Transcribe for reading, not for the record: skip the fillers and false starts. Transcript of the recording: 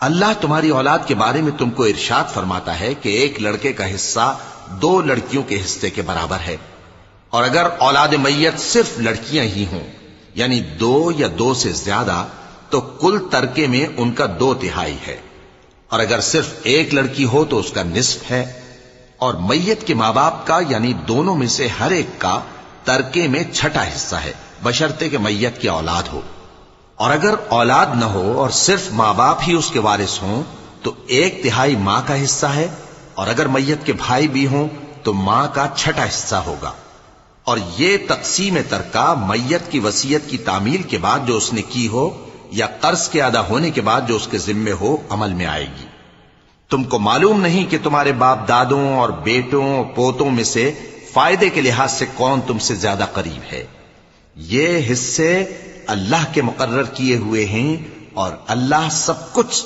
اللہ تمہاری اولاد کے بارے میں تم کو ارشاد فرماتا ہے کہ ایک لڑکے کا حصہ 2 لڑکیوں کے حصے کے برابر ہے، اور اگر اولاد میت صرف لڑکیاں ہی ہوں یعنی 2 یا 2 سے زیادہ تو کل ترکے میں ان کا 2/3 ہے، اور اگر صرف ایک لڑکی ہو تو اس کا نصف ہے، اور میت کے ماں باپ کا یعنی دونوں میں سے ہر ایک کا ترکے میں 6واں حصہ ہے، بشرطے کہ میت کی اولاد ہو، اور اگر اولاد نہ ہو اور صرف ماں باپ ہی اس کے وارث ہوں تو 1/3 ماں کا حصہ ہے، اور اگر میت کے بھائی بھی ہوں تو ماں کا 6واں حصہ ہوگا۔ اور یہ تقسیم ترکہ میت کی وصیت کی تعمیل کے بعد جو اس نے کی ہو یا قرض کے ادا ہونے کے بعد جو اس کے ذمے ہو عمل میں آئے گی۔ تم کو معلوم نہیں کہ تمہارے باپ دادوں اور بیٹوں اور پوتوں میں سے فائدے کے لحاظ سے کون تم سے زیادہ قریب ہے۔ یہ حصے اللہ کے مقرر کیے ہوئے ہیں اور اللہ سب کچھ